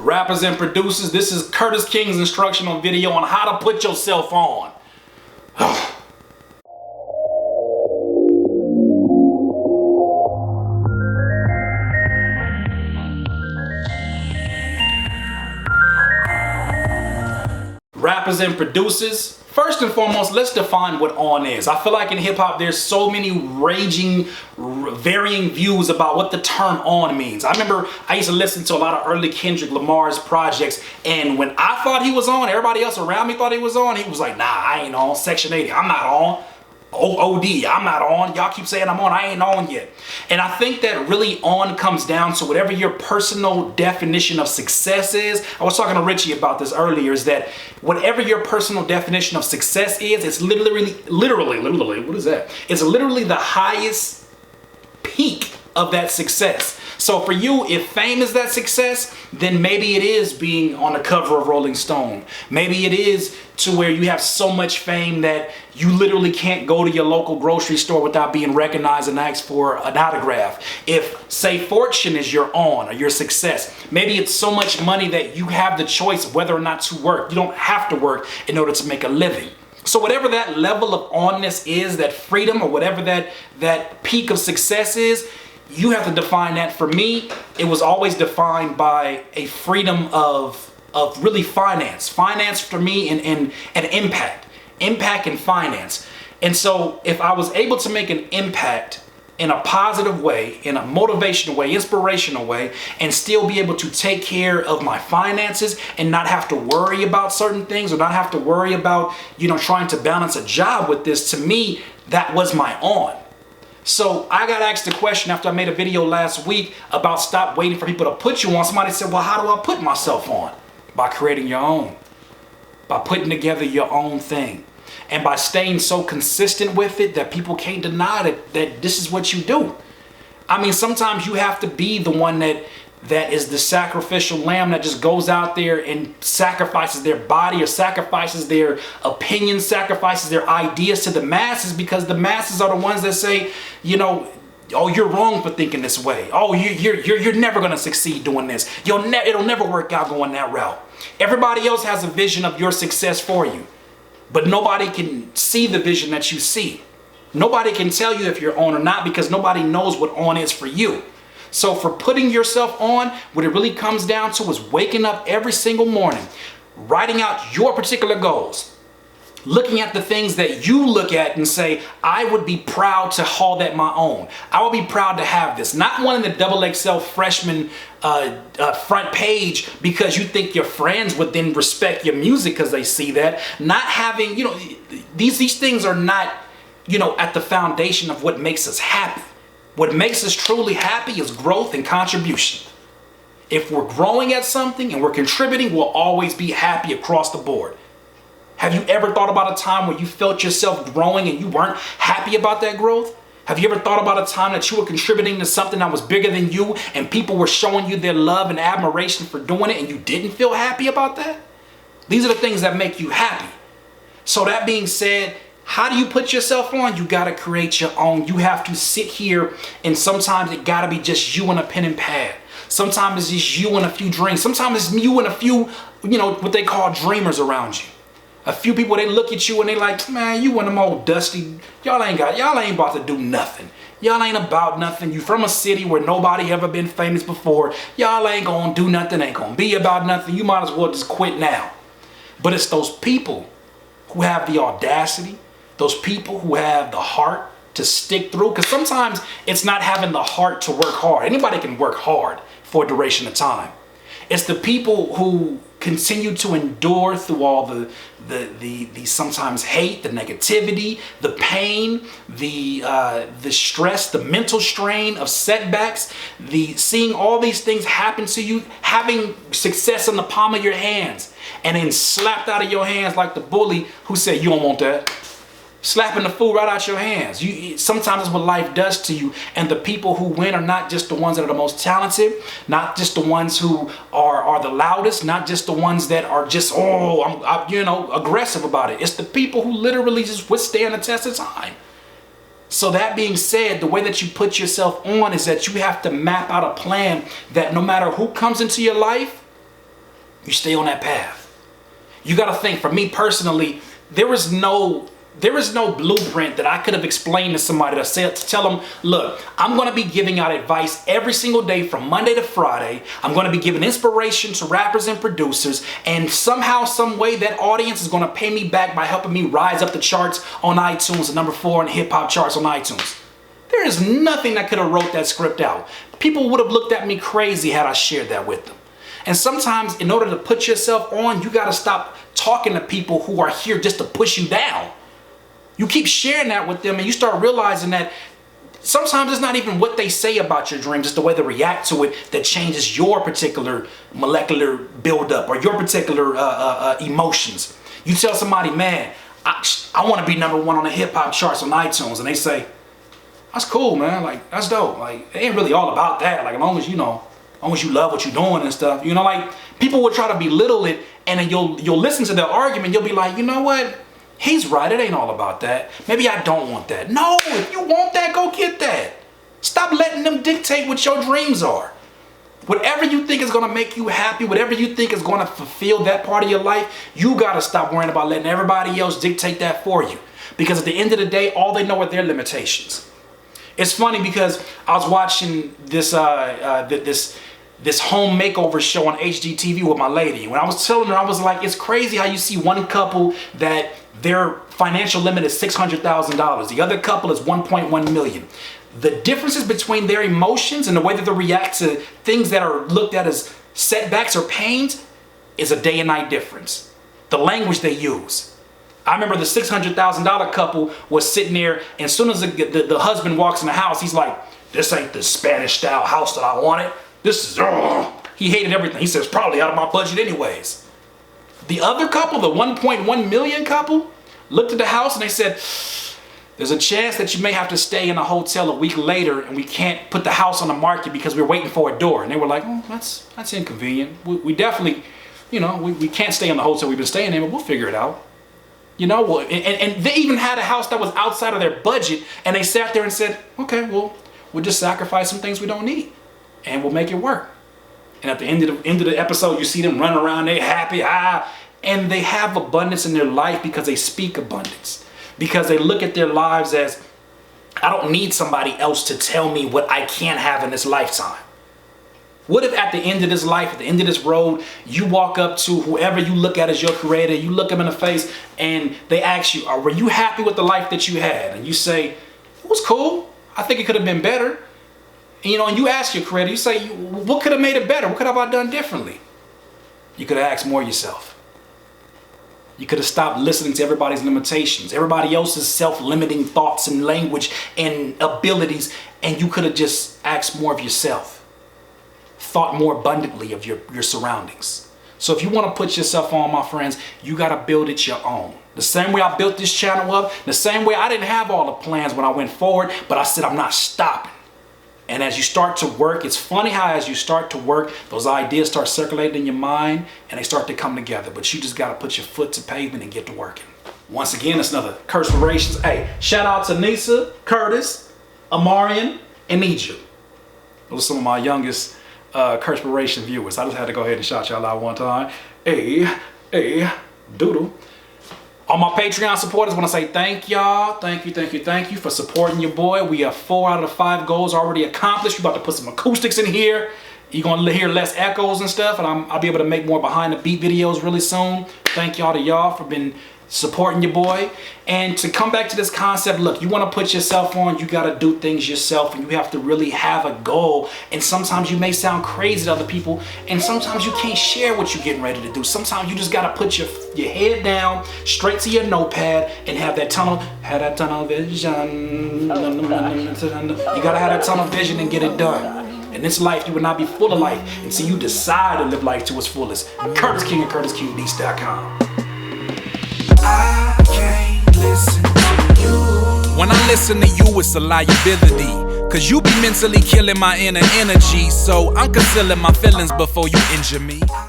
Rappers and producers, this is Curtis King's instructional video on how to put yourself on. Rappers and producers, first and foremost, let's define what on is. I feel like in hip hop there's so many raging, varying views about what the term on means. I remember I used to listen to a lot of early Kendrick Lamar's projects, and when I thought he was on, everybody else around me thought he was on. He was like, nah, I ain't on. Section 80, I'm not on. OD, I'm not on. Y'all keep saying I'm on, I ain't on yet. And I think that really on comes down to whatever your personal definition of success is. I was talking to Richie about this earlier, is that whatever your personal definition of success is, it's literally, what is that? It's literally the highest peak of that success. So for you, if fame is that success, then maybe it is being on the cover of Rolling Stone. Maybe it is to where you have so much fame that you literally can't go to your local grocery store without being recognized and asked for an autograph. If, say, fortune is your on or your success, maybe it's so much money that you have the choice whether or not to work. You don't have to work in order to make a living. So whatever that level of onness is, that freedom, or whatever that peak of success is, you have to define that. For me, it was always defined by a freedom of really finance. Finance for me and impact and finance. And so if I was able to make an impact in a positive way, in a motivational way, inspirational way, and still be able to take care of my finances and not have to worry about certain things, or not have to worry about, trying to balance a job with this, to me, that was my on. So I got asked a question after I made a video last week about stop waiting for people to put you on. Somebody said, well, how do I put myself on? By creating your own, by putting together your own thing, and by staying so consistent with it that people can't deny that this is what you do. I mean, sometimes you have to be the one that is the sacrificial lamb that just goes out there and sacrifices their body, or sacrifices their opinions, sacrifices their ideas to the masses, because the masses are the ones that say, oh, you're wrong for thinking this way. Oh, you're never gonna succeed doing this. It'll never work out going that route. Everybody else has a vision of your success for you, but nobody can see the vision that you see. Nobody can tell you if you're on or not, because nobody knows what on is for you. So for putting yourself on, what it really comes down to is waking up every single morning, writing out your particular goals, looking at the things that you look at and say, I would be proud to haul that my own. I would be proud to have this. Not wanting the XXL freshman front page because you think your friends would then respect your music because they see that. Not having, these things are not, at the foundation of what makes us happy. What makes us truly happy is growth and contribution. If we're growing at something and we're contributing, we'll always be happy across the board. Have you ever thought about a time where you felt yourself growing and you weren't happy about that growth? Have you ever thought about a time that you were contributing to something that was bigger than you and people were showing you their love and admiration for doing it and you didn't feel happy about that? These are the things that make you happy. So that being said, how do you put yourself on? You got to create your own. You have to sit here, and sometimes it got to be just you and a pen and pad. Sometimes it's just you and a few drinks. Sometimes it's you and a few, what they call dreamers around you. A few people, they look at you and they like, man, you one of them old dusty, y'all ain't about to do nothing. Y'all ain't about nothing. You from a city where nobody ever been famous before. Y'all ain't gonna do nothing, ain't gonna be about nothing. You might as well just quit now. But it's those people who have the audacity, those people who have the heart to stick through. Because sometimes it's not having the heart to work hard. Anybody can work hard for a duration of time. It's the people who continue to endure through all the sometimes hate, the negativity, the pain, the stress, the mental strain of setbacks, seeing all these things happen to you, having success in the palm of your hands, and then slapped out of your hands like the bully who said, you don't want that. Slapping the food right out your hands. Sometimes it's what life does to you. And the people who win are not just the ones that are the most talented, not just the ones who are the loudest, not just the ones that are just, aggressive about it. It's the people who literally just withstand the test of time. So that being said, the way that you put yourself on is that you have to map out a plan that no matter who comes into your life, You stay on that path. You got to think, for me personally, there is no blueprint that I could have explained to somebody to tell them, look, I'm going to be giving out advice every single day from Monday to Friday. I'm going to be giving inspiration to rappers and producers, and somehow, some way, that audience is going to pay me back by helping me rise up the charts on iTunes, the number 4 in the hip hop charts on iTunes. There is nothing that could have wrote that script out. People would have looked at me crazy had I shared that with them. And sometimes, in order to put yourself on, you got to stop talking to people who are here just to push you down. You keep sharing that with them, and you start realizing that sometimes it's not even what they say about your dreams, it's the way they react to it that changes your particular molecular buildup or your particular emotions. You tell somebody, man, I want to be number 1 on the hip hop charts on iTunes, and they say, that's cool, man. Like, that's dope. Like, it ain't really all about that. Like, as long as you love what you're doing and stuff, like, people will try to belittle it, and then you'll listen to their argument. You'll be like, you know what? He's right. It ain't all about that. Maybe I don't want that. No, if you want that, go get that. Stop letting them dictate what your dreams are. Whatever you think is going to make you happy, whatever you think is going to fulfill that part of your life, you got to stop worrying about letting everybody else dictate that for you. Because at the end of the day, all they know are their limitations. It's funny because I was watching this home makeover show on HGTV with my lady. When I was telling her, I was like, it's crazy how you see one couple that their financial limit is $600,000. The other couple is 1.1 million. The differences between their emotions and the way that they react to things that are looked at as setbacks or pains is a day and night difference. The language they use. I remember the $600,000 couple was sitting there, and as soon as the husband walks in the house, he's like, this ain't the Spanish style house that I wanted. This is, he hated everything. He says, probably out of my budget anyways. The other couple, the 1.1 million couple, looked at the house and they said, there's a chance that you may have to stay in a hotel a week later, and we can't put the house on the market because we're waiting for a door. And they were like, oh, that's inconvenient. We definitely, we can't stay in the hotel we've been staying in, but we'll figure it out. And they even had a house that was outside of their budget, and they sat there and said, okay, well, we'll just sacrifice some things we don't need, and we'll make it work. And at the end of the episode, you see them running around, they're happy, and they have abundance in their life because they speak abundance. Because they look at their lives as, I don't need somebody else to tell me what I can't have in this lifetime. What if at the end of this life, at the end of this road, you walk up to whoever you look at as your creator, you look them in the face, and they ask you, were you happy with the life that you had? And you say, it was cool. I think it could have been better. And you ask your creator, you say, what could have made it better? What could have I done differently? You could have asked more yourself. You could have stopped listening to everybody's limitations, everybody else's self-limiting thoughts and language and abilities, and you could have just asked more of yourself. Thought more abundantly of your surroundings. So if you want to put yourself on, my friends, you got to build it your own. The same way I built this channel up, the same way I didn't have all the plans when I went forward, but I said I'm not stopping. And as you start to work, it's funny how as you start to work, those ideas start circulating in your mind and they start to come together. But you just got to put your foot to pavement and get to working. Once again, it's another Curspirations. Hey, shout out to Nisa, Curtis, Amarian, and Egypt. Those are some of my youngest Curspiration viewers. I just had to go ahead and shout y'all out one time. Hey, doodle. All my Patreon supporters, want to say thank y'all. Thank you for supporting your boy. We have 4 out of the 5 goals already accomplished. We're about to put some acoustics in here. You're going to hear less echoes and stuff, and I'll be able to make more behind the beat videos really soon. Thank y'all to y'all for been supporting your boy. And to come back to this concept, look, you want to put yourself on, you got to do things yourself, and you have to really have a goal. And sometimes you may sound crazy to other people, and sometimes you can't share what you're getting ready to do. Sometimes you just got to put your head down, straight to your notepad, and have that tunnel vision. You got to have that tunnel vision and get it done. In this life, you will not be full of life until you decide to live life to its fullest. Curtis King at CurtisKingBeats.com. I can't listen to you. When I listen to you, it's a liability. Cause you be mentally killing my inner energy. So I'm concealing my feelings before you injure me.